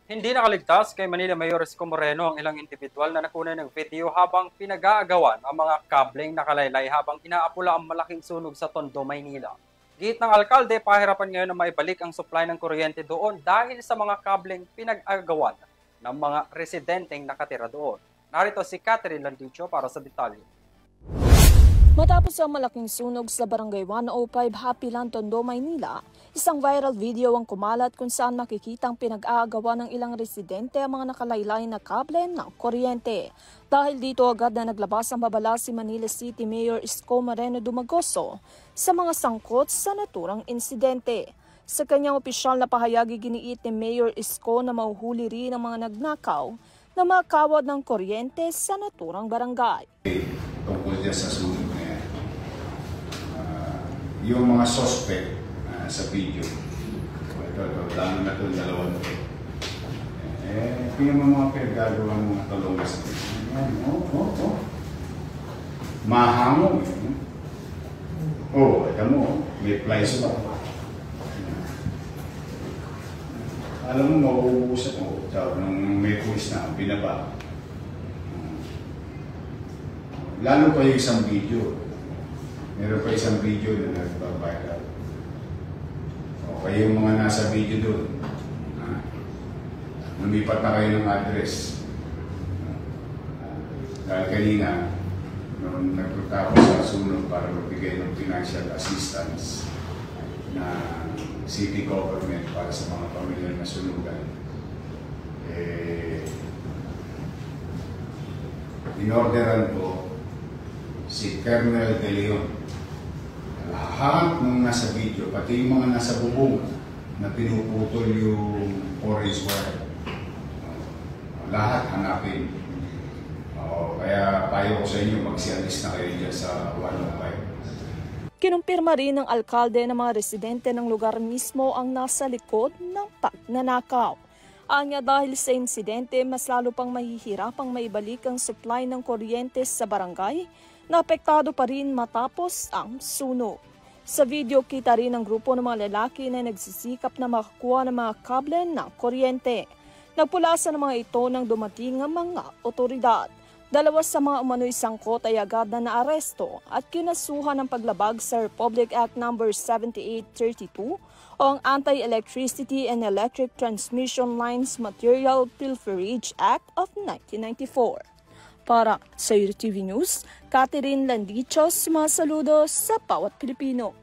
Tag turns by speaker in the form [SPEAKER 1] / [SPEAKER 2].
[SPEAKER 1] Hindi nakaligtas kay Manila Mayor Isko Moreno ang ilang individual na nakunan ng video habang pinag-aagawan ang mga kableng nakalaylay habang inaapula ang malaking sunog sa Tondo, Maynila. Git ng alkalde, pahirapan ngayon na maibalik ang supply ng kuryente doon dahil sa mga kableng pinag-aagawan ng mga residenteng nakatira doon. Narito si Catherine Landicho para sa detalye.
[SPEAKER 2] Matapos ang malaking sunog sa Barangay 105 Hapilan, Tondo, Maynila, isang viral video ang kumalat kung saan makikitang pinag-aagawa ng ilang residente ang mga nakalaylay na kable ng kuryente. Dahil dito agad na naglabas ang babala si Manila City Mayor Isko Moreno Dumagoso sa mga sangkot sa naturang insidente. Sa kanyang opisyal na pahayag, giniit ni Mayor Isko na mahuhuli rin ang mga nagnakaw na makawad ng kuryente sa naturang barangay.
[SPEAKER 3] Tungkol dyan sa sunog na yan. Yung mga suspect sa video, ito, lalo na ito, dalawang ito. Tingnan mo mga pinagagawa ng mga talong na sa video. Mahamon. Ito mo, may plies pa. Alam mo, mauubusat mo. Nung may pulis na, binaba. Lalo pa yung isang video. Meron pa isang video na nagbabiral. O kaya yung mga nasa video doon. Lumipat na kayo ng address. Dahil kanina, nung nagtatapos sa sunog para magbigay ng financial assistance na city government para sa mga pamilya na sunugan, inorderan ko si Colonel De Leon. Lahat ng nasa video, pati yung mga nasa bubong na pinuputol yung orange wire, lahat hanapin. Kaya payo ko sa inyo, magsialis na kayo dyan sa 105.
[SPEAKER 2] Kinumpirma rin ng alkalde na mga residente ng lugar mismo ang nasa likod ng pagnanakaw. Anya dahil sa insidente, mas lalo pang mahihirapang maibalik ang supply ng kuryente sa barangay na apektado pa rin matapos ang sunog. Sa video, kita rin ang grupo ng mga lalaki na nagsisikap na makakuha ng mga kable ng kuryente. Nagpulasan ng mga ito nang dumating ang mga otoridad. Dalawa sa mga umano'y sangkot ay agad na naaresto at kinasuhan ng paglabag sa Republic Act No. 7832 o ang Anti-Electricity and Electric Transmission Lines Material Pilferage Act of 1994. Para sa UTV News, Catherine Landicho, sumasaludo sa bawat Pilipino.